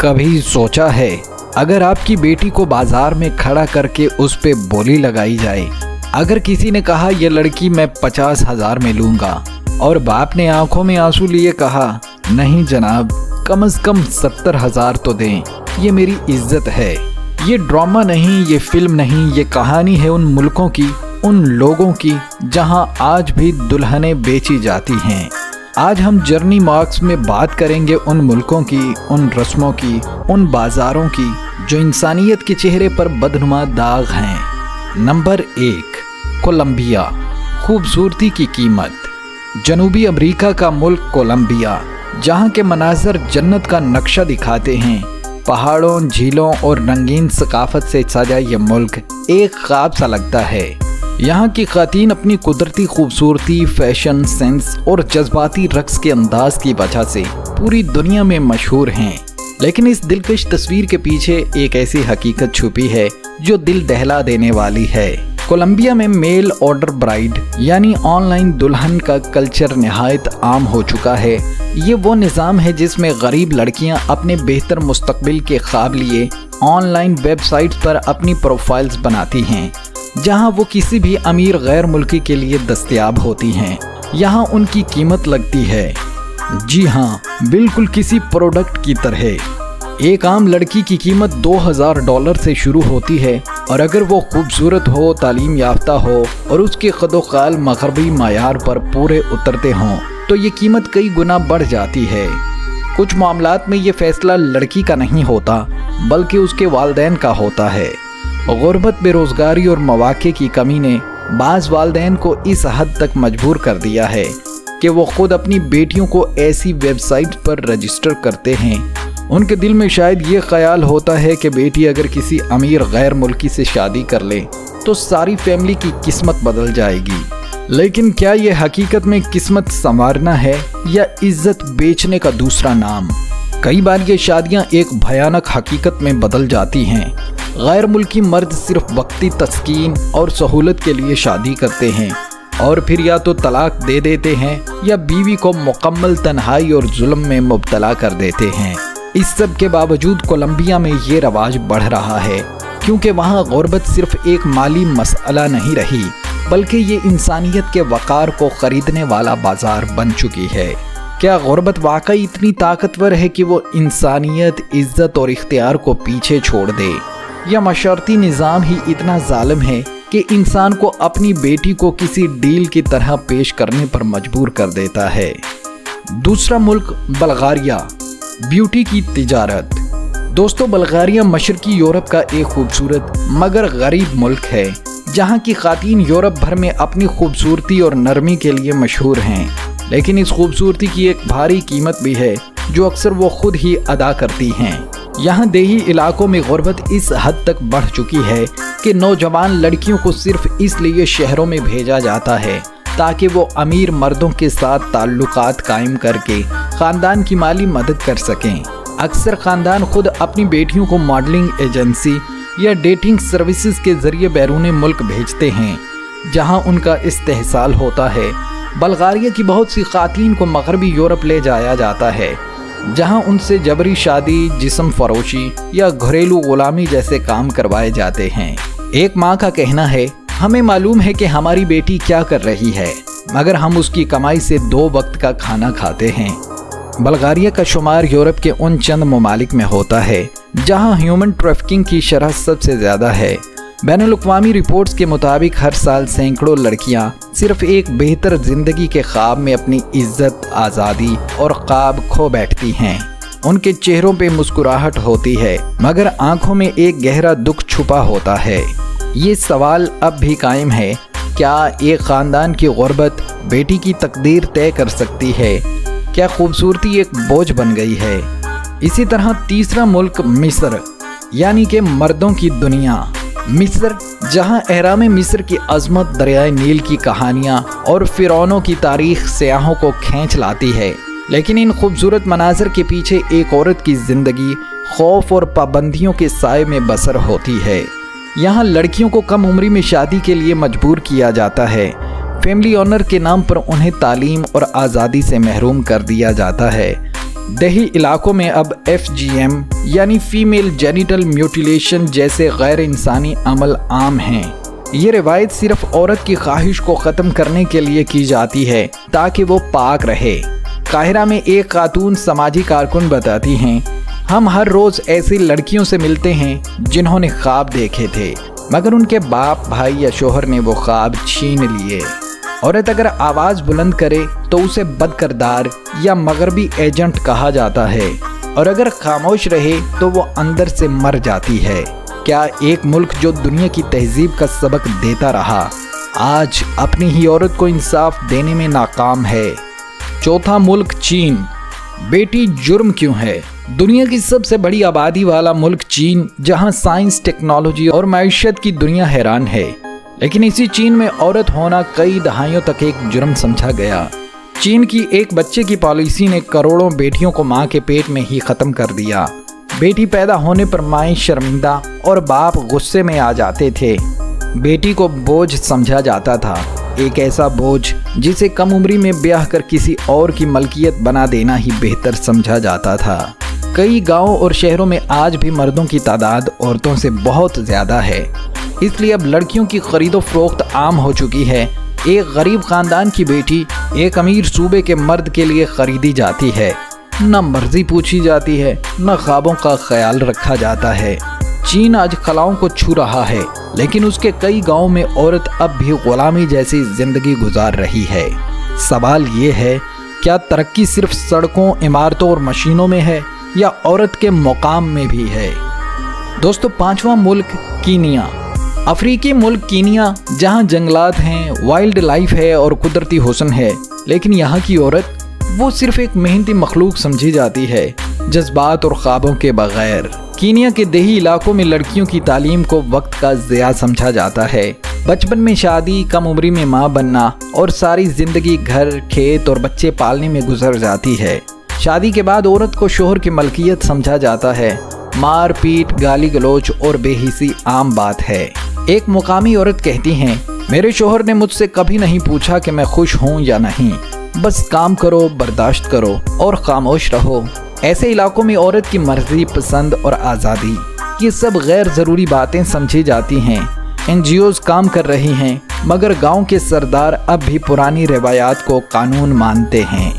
कभी सोचा है अगर आपकी बेटी को बाजार में खड़ा करके उस पे बोली लगाई जाए, अगर किसी ने कहा ये लड़की मैं 50,000 में लूंगा और बाप ने आंखों में आंसू लिए कहा नहीं जनाब, कम से कम 70,000 तो दें, ये मेरी इज्जत है। ये ड्रामा नहीं, ये फिल्म नहीं, ये कहानी है उन मुल्कों की, उन लोगों की जहां आज भी दुल्हनें बेची जाती हैं। आज हम जर्नी मार्क्स में बात करेंगे उन मुल्कों की, उन रस्मों की, उन बाज़ारों की जो इंसानियत के चेहरे पर बदनुमा दाग हैं। Number 1, Colombia. खूबसूरती की कीमत। जनूबी अमेरिका का मुल्क कोलंबिया, जहां के मनाज़र जन्नत का नक्शा दिखाते हैं। पहाड़ों, झीलों और रंगीन सकाफत से सजा ये मुल्क एक ख्वाब सा लगता है। यहाँ की ख़वातीन अपनी कुदरती खूबसूरती, फैशन सेंस और जज्बाती रक्स के अंदाज की वजह से पूरी दुनिया में मशहूर हैं। लेकिन इस दिलकश तस्वीर के पीछे एक ऐसी हकीकत छुपी है जो दिल दहला देने वाली है। कोलंबिया में मेल ऑर्डर ब्राइड यानी ऑनलाइन दुल्हन का कल्चर निहायत आम हो चुका है। ये वो निज़ाम है जिसमें गरीब लड़कियां अपने बेहतर मुस्तकबिल के ख्वाब लिए ऑनलाइन वेबसाइट्स पर अपनी प्रोफाइल्स बनाती हैं, जहां वो किसी भी अमीर गैर मुल्की के लिए दस्तयाब होती हैं। यहाँ उनकी कीमत लगती है, जी हाँ, बिल्कुल किसी प्रोडक्ट की तरह। एक आम लड़की की कीमत $2,000 से शुरू होती है और अगर वो खूबसूरत हो, तालीम याफ्ता हो और उसके क़द-ओ-क़ाल मग़रबी मायार पर पूरे उतरते हों तो ये कीमत कई गुना बढ़ जाती है। कुछ मामलात में ये फ़ैसला लड़की का नहीं होता बल्कि उसके वालिदैन का होता है। गुर्बत, बेरोज़गारी और मौक़े की कमी ने बाज़ वालिदैन को इस हद तक मजबूर कर दिया है कि वो ख़ुद अपनी बेटियों को ऐसी वेबसाइट पर रजिस्टर करते हैं। उनके दिल में शायद ये ख़याल होता है कि बेटी अगर किसी अमीर गैर मुल्की से शादी कर ले तो सारी फैमिली की किस्मत बदल जाएगी। लेकिन क्या ये हकीकत में किस्मत संवारना है या इज्जत बेचने का दूसरा नाम? कई बार ये शादियां एक भयानक हकीकत में बदल जाती हैं। गैर मुल्की मर्द सिर्फ वक्ती तस्कीन और सहूलत के लिए शादी करते हैं और फिर या तो तलाक दे देते हैं या बीवी को मुकम्मल तन्हाई और जुल्म में मुब्तला कर देते हैं। इस सब के बावजूद कोलंबिया में ये रवाज बढ़ रहा है क्योंकि वहाँ गुर्बत सिर्फ एक माली मसला नहीं रही बल्कि ये इंसानियत के वक़ार को ख़रीदने वाला बाज़ार बन चुकी है। क्या गुर्बत वाकई इतनी ताकतवर है कि वो इंसानियत, इज़्ज़त और इख्तियार को पीछे छोड़ दे, या मशरती निज़ाम ही इतना जालिम है कि इंसान को अपनी बेटी को किसी डील की तरह पेश करने पर मजबूर कर देता है? दूसरा मुल्क बल्गारिया। ब्यूटी की तिजारत। दोस्तों, बल्गारिया मशरकी यूरोप का एक खूबसूरत मगर गरीब मुल्क है जहाँ की ख़वातीन यूरोप भर में अपनी खूबसूरती और नरमी के लिए मशहूर हैं। लेकिन इस खूबसूरती की एक भारी कीमत भी है जो अक्सर वो खुद ही अदा करती हैं। यहाँ देही इलाकों में गुर्बत इस हद तक बढ़ चुकी है कि नौजवान लड़कियों को सिर्फ इसलिए शहरों में भेजा जाता है ताकि वो अमीर मर्दों के साथ ताल्लुकात कायम करके ख़ानदान की माली मदद कर सकें। अक्सर ख़ानदान खुद अपनी बेटियों को मॉडलिंग एजेंसी या डेटिंग सर्विसेज के ज़रिए बैरून मुल्क भेजते हैं जहां उनका इस्तेहसाल होता है। बल्गारिया की बहुत सी ख़वातीन को मग़रबी यूरोप ले जाया जाता है जहां उनसे जबरी शादी, जिस्म फरोशी या घरेलू ग़ुलामी जैसे काम करवाए जाते हैं। एक माँ का कहना है, हमें मालूम है कि हमारी बेटी क्या कर रही है मगर हम उसकी कमाई से 2 वक्त का खाना खाते हैं। बल्गारिया का शुमार यूरोप के उन चंद ममालिक में होता है जहां ह्यूमन ट्रैफिकिंग की शरह सबसे ज़्यादा है। बैनुल-अक़वामी रिपोर्ट्स के मुताबिक हर साल सैकड़ों लड़कियां सिर्फ एक बेहतर ज़िंदगी के ख्वाब में अपनी इज़्ज़त, आज़ादी और ख्वाब खो बैठती हैं। उनके चेहरों पे मुस्कुराहट होती है मगर आंखों में एक गहरा दुख छुपा होता है। ये सवाल अब भी कायम है, क्या एक ख़ानदान की गुर्बत बेटी की तकदीर तय कर सकती है? क्या खूबसूरती एक बोझ बन गई है? इसी तरह तीसरा मुल्क मिस्र यानी कि मर्दों की दुनिया। मिस्र, जहां एहराम मिस्र की अज़मत, दरियाए नील की कहानियां और फ़िरौनों की तारीख़ सयाहों को खींच लाती है। लेकिन इन खूबसूरत मनाज़र के पीछे एक औरत की ज़िंदगी खौफ और पाबंदियों के साए में बसर होती है। यहाँ लड़कियों को कम उम्री में शादी के लिए मजबूर किया जाता है। फैमिली ऑनर के नाम पर उन्हें तालीम और आज़ादी से महरूम कर दिया जाता है। دیہی علاقوں میں اب FGM یعنی فیمیل جینیٹل میوٹیلیشن جیسے غیر انسانی عمل عام ہیں۔ یہ روایت صرف عورت کی خواہش کو ختم کرنے کے لیے کی جاتی ہے تاکہ وہ پاک رہے۔ قاہرہ میں ایک خاتون سماجی کارکن بتاتی ہیں، ہم ہر روز ایسی لڑکیوں سے ملتے ہیں جنہوں نے خواب دیکھے تھے مگر ان کے باپ، بھائی یا شوہر نے وہ خواب چھین لیے۔ عورت اگر آواز بلند کرے تو اسے بد کردار یا مغربی ایجنٹ کہا جاتا ہے، اور اگر خاموش رہے تو وہ اندر سے مر جاتی ہے۔ کیا ایک ملک جو دنیا کی تہذیب کا سبق دیتا رہا آج اپنی ہی عورت کو انصاف دینے میں ناکام ہے؟ چوتھا ملک چین۔ بیٹی جرم کیوں ہے؟ دنیا کی سب سے بڑی آبادی والا ملک چین، جہاں سائنس، ٹیکنالوجی اور معیشت کی دنیا حیران ہے، لیکن اسی چین میں عورت ہونا کئی دہائیوں تک ایک جرم سمجھا گیا۔ چین کی ایک بچے کی پالیسی نے کروڑوں بیٹیوں کو ماں کے پیٹ میں ہی ختم کر دیا۔ بیٹی پیدا ہونے پر مائیں شرمندہ اور باپ غصے میں آ جاتے تھے۔ بیٹی کو بوجھ سمجھا جاتا تھا، ایک ایسا بوجھ جسے کم عمری میں بیاہ کر کسی اور کی ملکیت بنا دینا ہی بہتر سمجھا جاتا تھا۔ کئی گاؤں اور شہروں میں آج بھی مردوں کی تعداد عورتوں سے بہت زیادہ ہے، اس لیے اب لڑکیوں کی خرید و فروخت عام ہو چکی ہے۔ ایک غریب خاندان کی بیٹی ایک امیر صوبے کے مرد کے لیے خریدی جاتی ہے، نہ مرضی پوچھی جاتی ہے، نہ خوابوں کا خیال رکھا جاتا ہے۔ چین آج خلاؤں کو چھو رہا ہے، لیکن اس کے کئی گاؤں میں عورت اب بھی غلامی جیسی زندگی گزار رہی ہے۔ سوال یہ ہے، کیا ترقی صرف سڑکوں، عمارتوں اور مشینوں میں ہے یا عورت کے مقام میں بھی ہے؟ دوستو، پانچواں ملک کینیا۔ افریقی ملک کینیا، جہاں جنگلات ہیں، وائلڈ لائف ہے اور قدرتی حسن ہے، لیکن یہاں کی عورت وہ صرف ایک محنتی مخلوق سمجھی جاتی ہے، جذبات اور خوابوں کے بغیر۔ کینیا کے دیہی علاقوں میں لڑکیوں کی تعلیم کو وقت کا ضیاع سمجھا جاتا ہے۔ بچپن میں شادی، کم عمری میں ماں بننا اور ساری زندگی گھر، کھیت اور بچے پالنے میں گزر جاتی ہے۔ شادی کے بعد عورت کو شوہر کی ملکیت سمجھا جاتا ہے۔ مار پیٹ، گالی گلوچ اور بے حسی عام بات ہے۔ ایک مقامی عورت کہتی ہیں، میرے شوہر نے مجھ سے کبھی نہیں پوچھا کہ میں خوش ہوں یا نہیں، بس کام کرو، برداشت کرو اور خاموش رہو۔ ایسے علاقوں میں عورت کی مرضی، پسند اور آزادی، یہ سب غیر ضروری باتیں سمجھی جاتی ہیں۔ NGOs کام کر رہی ہیں، مگر گاؤں کے سردار اب بھی پرانی روایات کو قانون مانتے ہیں۔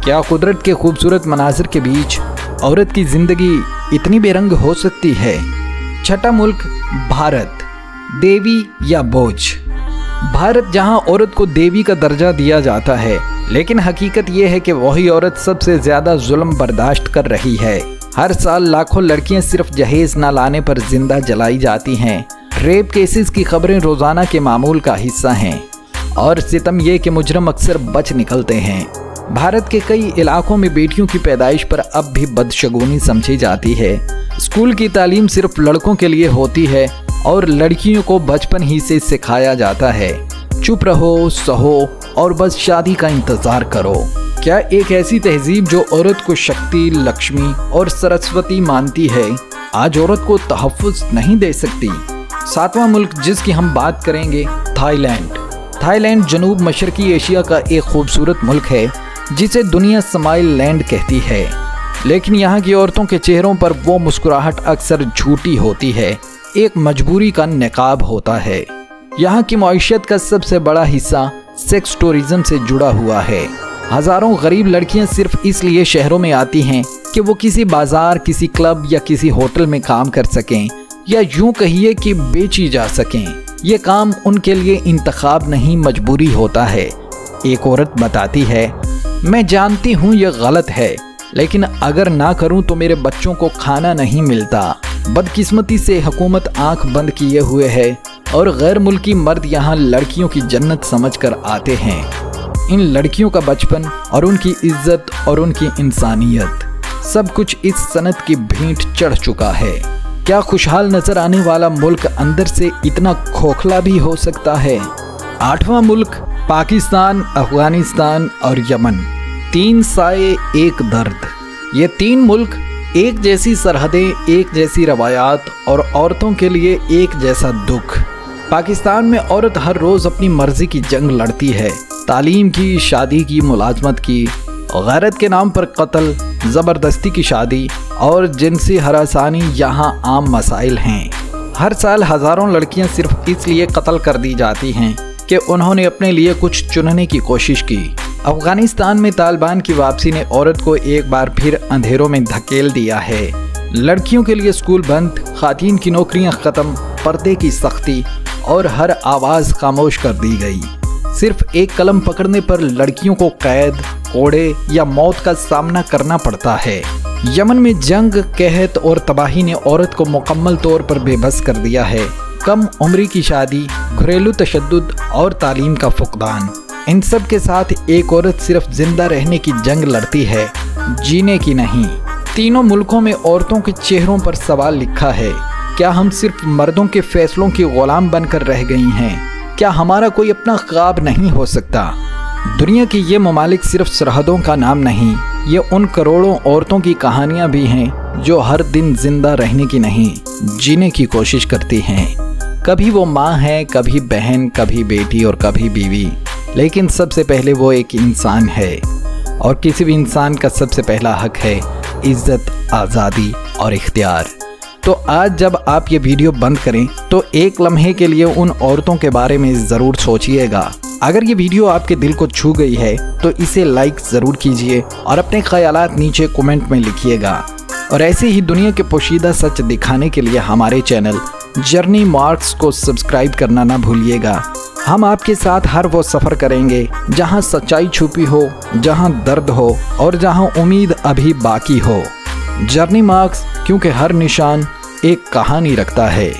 کیا قدرت کے خوبصورت مناظر کے بیچ عورت کی زندگی اتنی بے رنگ ہو سکتی ہے؟ چھٹا ملک بھارت۔ دیوی یا بوجھ۔ بھارت، جہاں عورت کو دیوی کا درجہ دیا جاتا ہے، لیکن حقیقت یہ ہے کہ وہی عورت سب سے زیادہ ظلم برداشت کر رہی ہے۔ ہر سال لاکھوں لڑکیاں صرف جہیز نہ لانے پر زندہ جلائی جاتی ہیں۔ ریپ کیسز کی خبریں روزانہ کے معمول کا حصہ ہیں، اور ستم یہ کہ مجرم اکثر بچ نکلتے ہیں۔ بھارت کے کئی علاقوں میں بیٹیوں کی پیدائش پر اب بھی بدشگونی سمجھی جاتی ہے۔ اسکول کی تعلیم صرف لڑکوں کے لیے ہوتی ہے اور لڑکیوں کو بچپن ہی سے سکھایا جاتا ہے، چپ رہو، سہو اور بس شادی کا انتظار کرو۔ کیا ایک ایسی تہذیب جو عورت کو شکتی، لکشمی اور سرسوتی مانتی ہے، آج عورت کو تحفظ نہیں دے سکتی؟ ساتواں ملک جس کی ہم بات کریں گے، تھائی لینڈ۔ تھائی لینڈ جنوب مشرقی ایشیا کا ایک خوبصورت ملک ہے جسے دنیا سمائل لینڈ کہتی ہے، لیکن یہاں کی عورتوں کے چہروں پر وہ مسکراہٹ اکثر جھوٹی ہوتی ہے، ایک مجبوری کا نقاب ہوتا ہے۔ یہاں کی معیشت کا سب سے بڑا حصہ سیکس ٹورزم سے جڑا ہوا ہے۔ ہزاروں غریب لڑکیاں صرف اس لیے شہروں میں آتی ہیں کہ وہ کسی بازار، کسی کلب یا کسی ہوٹل میں کام کر سکیں، یا یوں کہیے کہ بیچی جا سکیں۔ یہ کام ان کے لیے انتخاب نہیں، مجبوری ہوتا ہے۔ ایک عورت بتاتی ہے، میں جانتی ہوں یہ غلط ہے، لیکن اگر نہ کروں تو میرے بچوں کو کھانا نہیں ملتا۔ بدقسمتی سے حکومت آنکھ بند کیے ہوئے ہے اور غیر ملکی مرد یہاں لڑکیوں کی جنت سمجھ کر آتے ہیں۔ ان لڑکیوں کا بچپن اور ان کی عزت اور ان کی انسانیت، سب کچھ اس صنعت کی بھینٹ چڑھ چکا ہے۔ کیا خوشحال نظر آنے والا ملک اندر سے اتنا کھوکھلا بھی ہو سکتا ہے؟ آٹھواں ملک پاکستان، افغانستان اور یمن۔ تین سائے، ایک درد۔ یہ تین ملک، ایک جیسی سرحدیں، ایک جیسی روایات اور عورتوں کے لیے ایک جیسا دکھ۔ پاکستان میں عورت ہر روز اپنی مرضی کی جنگ لڑتی ہے، تعلیم کی، شادی کی، ملازمت کی، غیرت کے نام پر قتل، ज़बरदस्ती की शादी और जिनसी हरासानी यहाँ आम मसाइल हैं। हर साल हज़ारों लड़कियाँ सिर्फ इसलिए कत्ल कर दी जाती हैं कि उन्होंने अपने लिए कुछ चुनने की कोशिश की। अफ़गानिस्तान में तालिबान की वापसी ने औरत को एक बार फिर अंधेरों में धकेल दिया है। लड़कियों के लिए स्कूल बंद, ख़वातीन की नौकरियां ख़त्म, पर्दे की सख्ती और हर आवाज़ खामोश कर दी गई। सिर्फ एक कलम पकड़ने पर लड़कियों को कैद, कोड़े या मौत का सामना करना पड़ता है। यमन में जंग, कहत और तबाही ने औरत को मुकम्मल तौर पर बेबस कर दिया है। कम उम्री की शादी, घरेलू तशद्दुद और तालीम का फुकदान, इन सब के साथ एक औरत सिर्फ जिंदा रहने की जंग लड़ती है, जीने की नहीं। तीनों मुल्कों में औरतों के चेहरों पर सवाल लिखा है, क्या हम सिर्फ मर्दों के फैसलों की गुलाम बनकर रह गई हैं? क्या हमारा कोई अपना ख्वाब नहीं हो सकता? दुनिया की ये ममालिक सिर्फ सरहदों का नाम नहीं, ये उन करोड़ों औरतों की कहानियाँ भी हैं जो हर दिन जिंदा रहने की नहीं, जीने की कोशिश करती हैं। कभी वो माँ है, कभी बहन, कभी बेटी और कभी बीवी, लेकिन सबसे पहले वो एक इंसान है। और किसी भी इंसान का सबसे पहला हक है इज़्ज़त, आज़ादी और इख्तियार। तो आज जब आप ये वीडियो बंद करें तो एक लम्हे के लिए उन औरतों के बारे में ज़रूर सोचिएगा। अगर ये वीडियो आपके दिल को छू गई है तो इसे लाइक ज़रूर कीजिए और अपने ख्यालात नीचे कमेंट में लिखिएगा। और ऐसे ही दुनिया के पोशीदा सच दिखाने के लिए हमारे चैनल जर्नी मार्क्स को सब्सक्राइब करना ना भूलिएगा। हम आपके साथ हर वो सफ़र करेंगे जहां सच्चाई छुपी हो, जहां दर्द हो और जहां उम्मीद अभी बाकी हो। जर्नी मार्क्स, क्योंकि हर निशान एक कहानी रखता है।